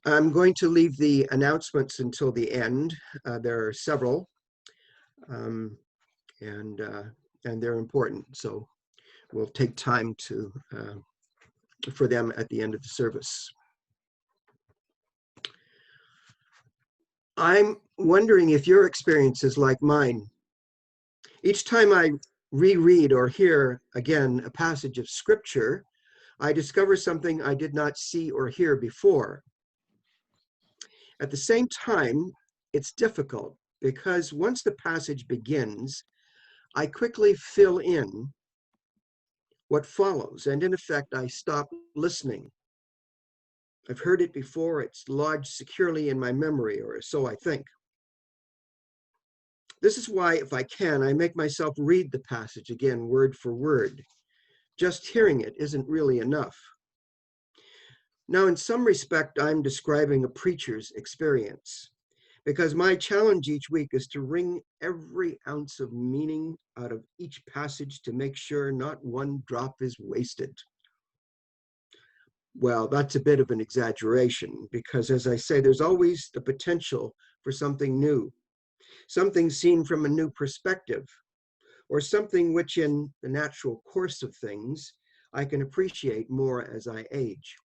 I'm going to leave the announcements until the end. There are several, um, and they're important. So we'll take time for them at the end of the service. I'm wondering if your experience is like mine. Each time I reread or hear again a passage of scripture, I discover something I did not see or hear before. At the same time, it's difficult because once the passage begins, I quickly fill in what follows, and in effect, I stop listening. I've heard it before, it's lodged securely in my memory, or so I think. This is why, if I can, I make myself read the passage again, word for word. Just hearing it isn't really enough. Now, in some respect, I'm describing a preacher's experience, because my challenge each week is to wring every ounce of meaning out of each passage to make sure not one drop is wasted. Well, that's a bit of an exaggeration, because as I say, there's always the potential for something new, something seen from a new perspective, or something which in the natural course of things, I can appreciate more as I age.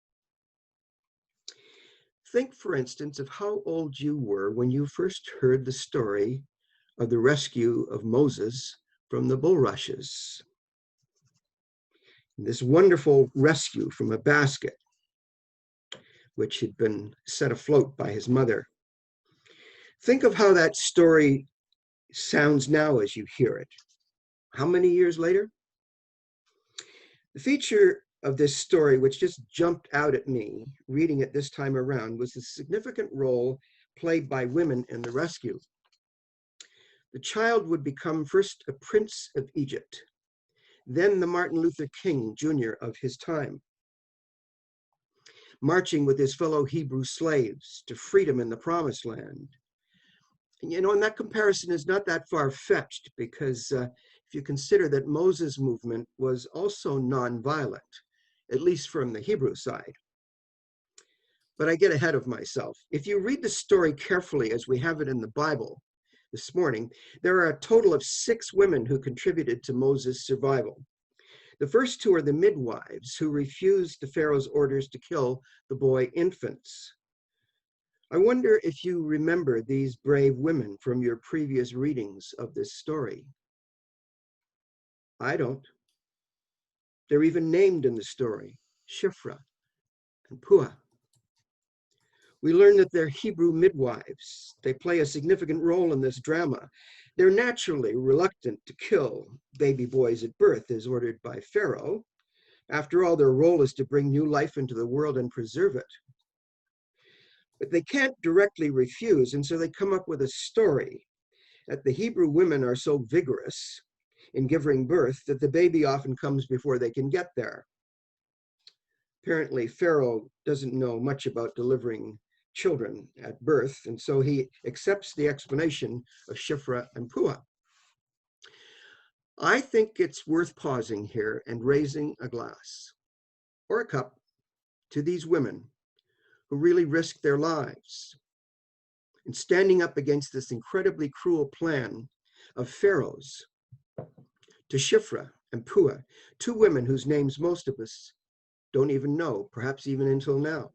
Think, for instance, of how old you were when you first heard the story of the rescue of Moses from the bulrushes. This wonderful rescue from a basket, which had been set afloat by his mother. Think of how that story sounds now as you hear it. How many years later? The feature of this story, which just jumped out at me reading it this time around, was the significant role played by women in the rescue. The child would become first a prince of Egypt, then the Martin Luther King Jr. of his time, marching with his fellow Hebrew slaves to freedom in the Promised Land. And that comparison is not that far-fetched, because if you consider that Moses' movement was also nonviolent, at least from the Hebrew side. But I get ahead of myself. If you read the story carefully as we have it in the Bible this morning, there are a total of 6 women who contributed to Moses' survival. The first 2 are the midwives who refused the Pharaoh's orders to kill the boy infants. I wonder if you remember these brave women from your previous readings of this story. I don't. They're even named in the story, Shiphrah and Puah. We learn that they're Hebrew midwives. They play a significant role in this drama. They're naturally reluctant to kill baby boys at birth as ordered by Pharaoh. After all, their role is to bring new life into the world and preserve it. But they can't directly refuse, and so they come up with a story that the Hebrew women are so vigorous in giving birth that the baby often comes before they can get there. Apparently, Pharaoh doesn't know much about delivering children at birth, and so he accepts the explanation of Shiphrah and Puah. I think it's worth pausing here and raising a glass or a cup to these women who really risked their lives in standing up against this incredibly cruel plan of Pharaoh's, to Shiphrah and Puah, 2 women whose names most of us don't even know, perhaps even until now.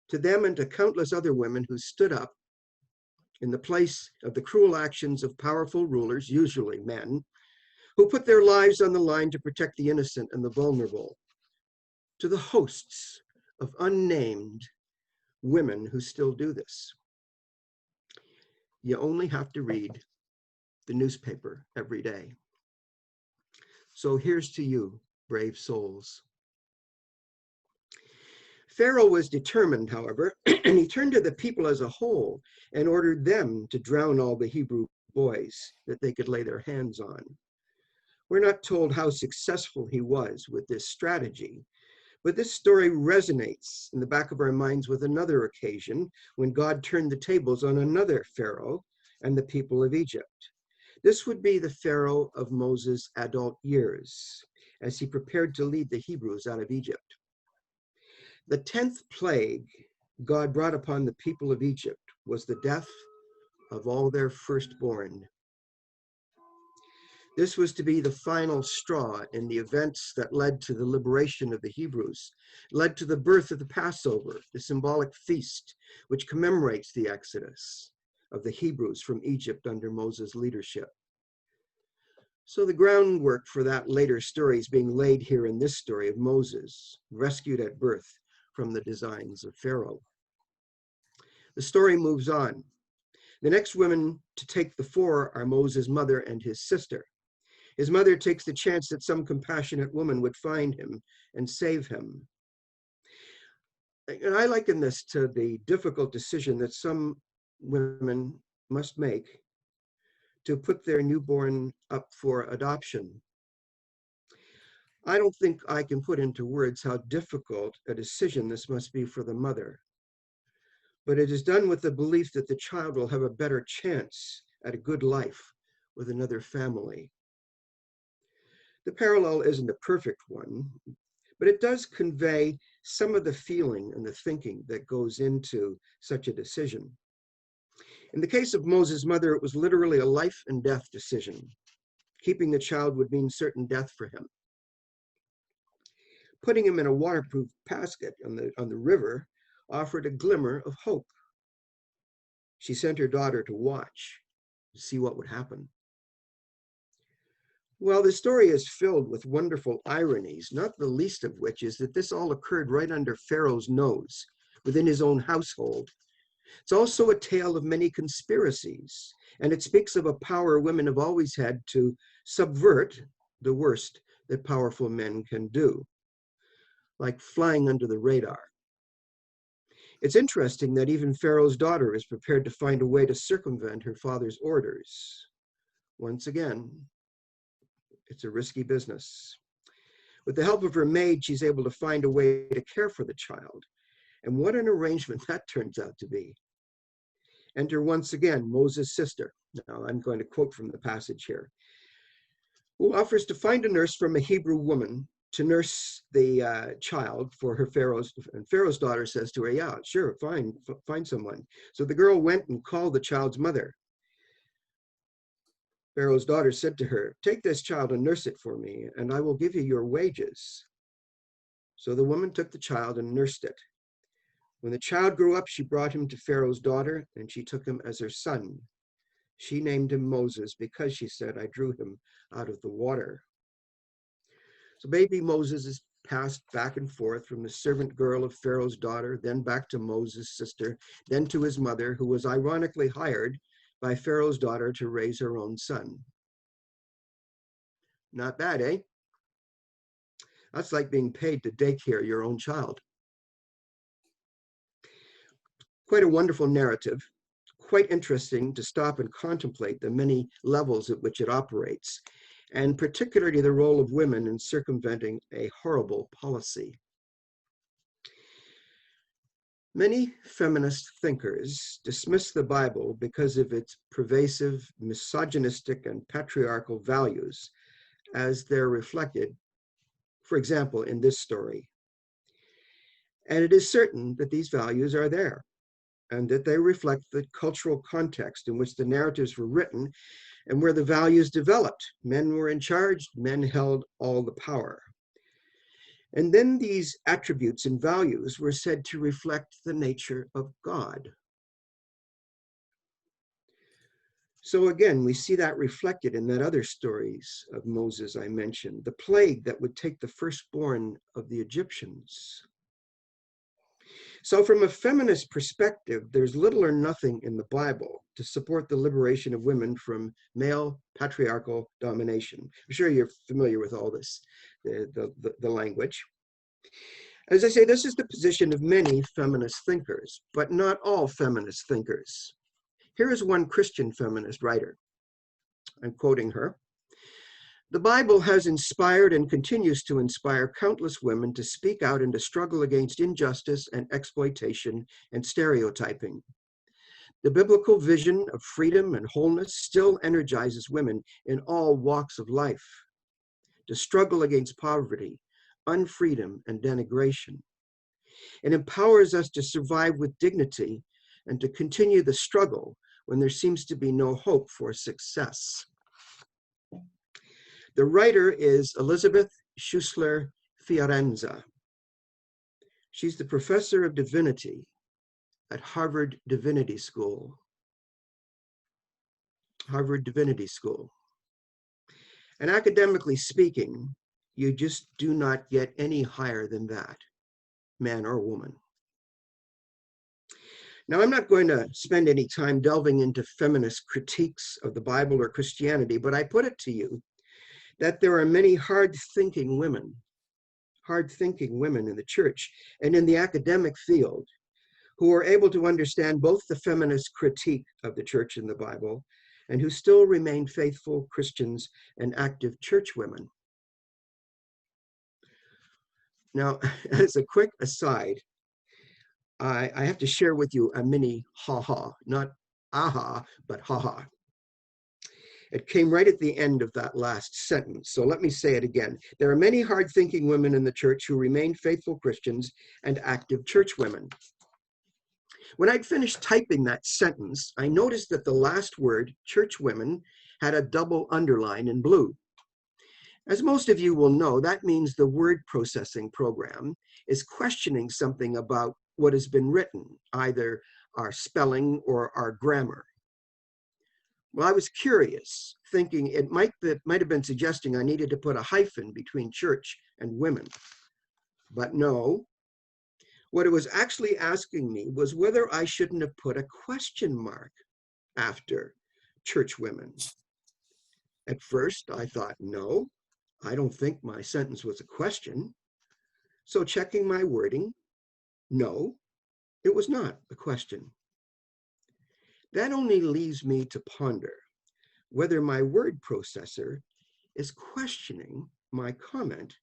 To them and to countless other women who stood up in the place of the cruel actions of powerful rulers, usually men, who put their lives on the line to protect the innocent and the vulnerable. To the hosts of unnamed women who still do this. You only have to read the newspaper every day. So here's to you, brave souls. Pharaoh was determined, however, and he turned to the people as a whole and ordered them to drown all the Hebrew boys that they could lay their hands on. We're not told how successful he was with this strategy, but this story resonates in the back of our minds with another occasion when God turned the tables on another Pharaoh and the people of Egypt. This would be the Pharaoh of Moses' adult years, as he prepared to lead the Hebrews out of Egypt. The 10th plague God brought upon the people of Egypt was the death of all their firstborn. This was to be the final straw in the events that led to the liberation of the Hebrews, led to the birth of the Passover, the symbolic feast which commemorates the exodus of the Hebrews from Egypt under Moses' leadership. So the groundwork for that later story is being laid here in this story of Moses, rescued at birth from the designs of Pharaoh. The story moves on. The next women to take the fore are Moses' mother and his sister. His mother takes the chance that some compassionate woman would find him and save him. And I liken this to the difficult decision that some women must make to put their newborn up for adoption. I don't think I can put into words how difficult a decision this must be for the mother, but it is done with the belief that the child will have a better chance at a good life with another family. The parallel isn't a perfect one, but it does convey some of the feeling and the thinking that goes into such a decision. In the case of Moses' mother, it was literally a life and death decision. Keeping the child would mean certain death for him. Putting him in a waterproof basket on the river offered a glimmer of hope. She sent her daughter to watch, to see what would happen. Well, the story is filled with wonderful ironies, not the least of which is that this all occurred right under Pharaoh's nose, within his own household. It's also a tale of many conspiracies, and it speaks of a power women have always had to subvert the worst that powerful men can do, like flying under the radar. It's interesting that even Pharaoh's daughter is prepared to find a way to circumvent her father's orders. Once again, it's a risky business. With the help of her maid, she's able to find a way to care for the child. And what an arrangement that turns out to be. Enter once again Moses' sister. Now I'm going to quote from the passage here. Who offers to find a nurse from a Hebrew woman to nurse the child for her and Pharaoh's daughter says to her, yeah, sure, fine, find someone. So the girl went and called the child's mother. Pharaoh's daughter said to her, take this child and nurse it for me, and I will give you your wages. So the woman took the child and nursed it. When the child grew up, she brought him to Pharaoh's daughter, and she took him as her son. She named him Moses because, she said, I drew him out of the water. So baby Moses is passed back and forth from the servant girl of Pharaoh's daughter, then back to Moses' sister, then to his mother, who was ironically hired by Pharaoh's daughter to raise her own son. Not bad, eh? That's like being paid to daycare your own child. Quite a wonderful narrative, quite interesting to stop and contemplate the many levels at which it operates, and particularly the role of women in circumventing a horrible policy. Many feminist thinkers dismiss the Bible because of its pervasive, misogynistic, and patriarchal values as they're reflected, for example, in this story. And it is certain that these values are there and that they reflect the cultural context in which the narratives were written and where the values developed. Men were in charge, men held all the power. And then these attributes and values were said to reflect the nature of God. So again, we see that reflected in that other stories of Moses I mentioned, the plague that would take the firstborn of the Egyptians. So from a feminist perspective, there's little or nothing in the Bible to support the liberation of women from male patriarchal domination. I'm sure you're familiar with all this, the language. As I say, this is the position of many feminist thinkers, but not all feminist thinkers. Here is one Christian feminist writer. I'm quoting her. The Bible has inspired and continues to inspire countless women to speak out and to struggle against injustice and exploitation and stereotyping. The biblical vision of freedom and wholeness still energizes women in all walks of life to struggle against poverty, unfreedom, and denigration. It empowers us to survive with dignity and to continue the struggle when there seems to be no hope for success. The writer is Elizabeth Schussler Fiorenza. She's the professor of divinity at Harvard Divinity School. Harvard Divinity School. And academically speaking, you just do not get any higher than that, man or woman. Now, I'm not going to spend any time delving into feminist critiques of the Bible or Christianity, but I put it to you that there are many hard-thinking women in the church and in the academic field who are able to understand both the feminist critique of the church and the Bible and who still remain faithful Christians and active church women. Now, as a quick aside, I have to share with you a mini ha-ha, not aha, but ha-ha. It came right at the end of that last sentence, so let me say it again. There are many hard-thinking women in the church who remain faithful Christians and active church women. When I'd finished typing that sentence, I noticed that the last word, church women, had a double underline in blue. As most of you will know, that means the word processing program is questioning something about what has been written, either our spelling or our grammar. Well, I was curious, thinking it might have been suggesting I needed to put a hyphen between church and women. But no, what it was actually asking me was whether I shouldn't have put a question mark after church women. At first, I thought, no, I don't think my sentence was a question. So checking my wording, no, it was not a question. That only leaves me to ponder whether my word processor is questioning my comment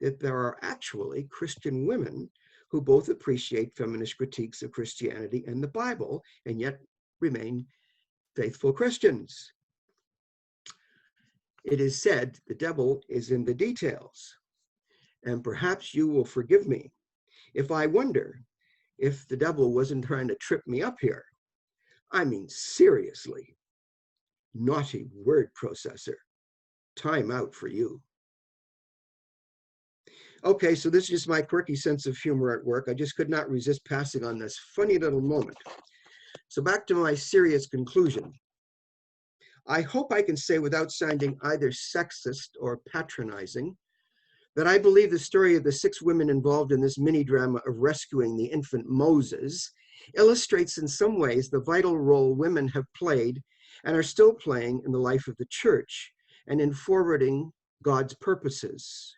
that there are actually Christian women who both appreciate feminist critiques of Christianity and the Bible and yet remain faithful Christians. It is said the devil is in the details, and perhaps you will forgive me if I wonder if the devil wasn't trying to trip me up here. I mean, seriously, naughty word processor, time out for you. Okay, so this is just my quirky sense of humor at work. I just could not resist passing on this funny little moment. So back to my serious conclusion. I hope I can say without sounding either sexist or patronizing that I believe the story of the 6 women involved in this mini drama of rescuing the infant Moses illustrates in some ways the vital role women have played and are still playing in the life of the church and in forwarding God's purposes.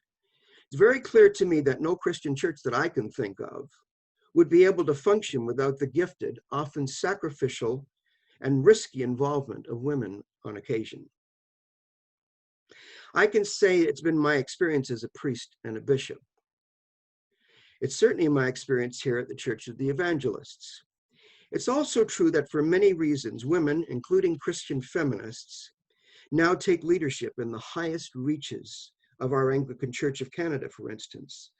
It's very clear to me that no Christian church that I can think of would be able to function without the gifted, often sacrificial, and risky involvement of women on occasion. I can say it's been my experience as a priest and a bishop. It's certainly my experience here at the Church of the Evangelists. It's also true that for many reasons, women, including Christian feminists, now take leadership in the highest reaches of our Anglican Church of Canada, for instance.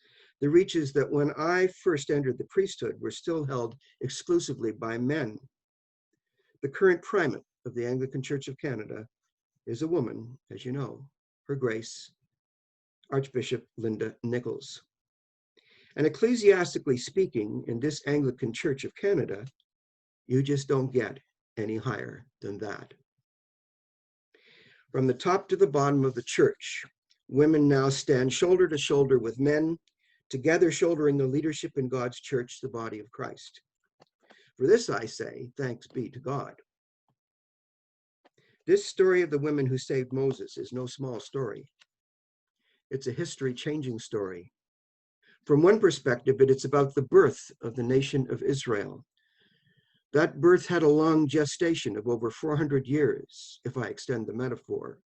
The reaches that when I first entered the priesthood were still held exclusively by men. The current primate of the Anglican Church of Canada is a woman, as you know, Her Grace, Archbishop Linda Nichols. And ecclesiastically speaking, in this Anglican Church of Canada, you just don't get any higher than that. From the top to the bottom of the church, women now stand shoulder to shoulder with men, together shouldering the leadership in God's church, the body of Christ. For this I say, thanks be to God. This story of the women who saved Moses is no small story. It's a history-changing story. From one perspective, it's about the birth of the nation of Israel. That birth had a long gestation of over 400 years, if I extend the metaphor,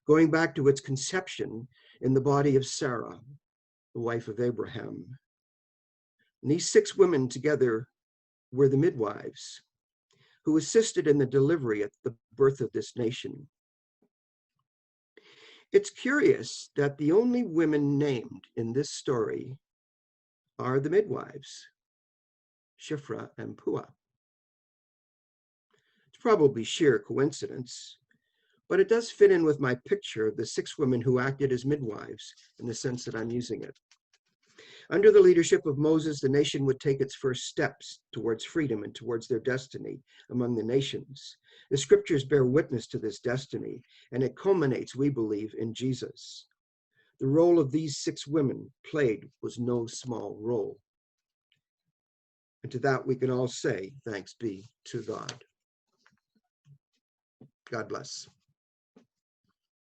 going back to its conception in the body of Sarah, the wife of Abraham. And these 6 women together were the midwives who assisted in the delivery at the birth of this nation. It's curious that the only women named in this story are the midwives, Shiphrah and Puah. It's probably sheer coincidence, but it does fit in with my picture of the 6 women who acted as midwives in the sense that I'm using it. Under the leadership of Moses, the nation would take its first steps towards freedom and towards their destiny among the nations. The scriptures bear witness to this destiny, and it culminates, we believe, in Jesus. The role of these 6 women played was no small role. And to that we can all say, thanks be to God. God bless.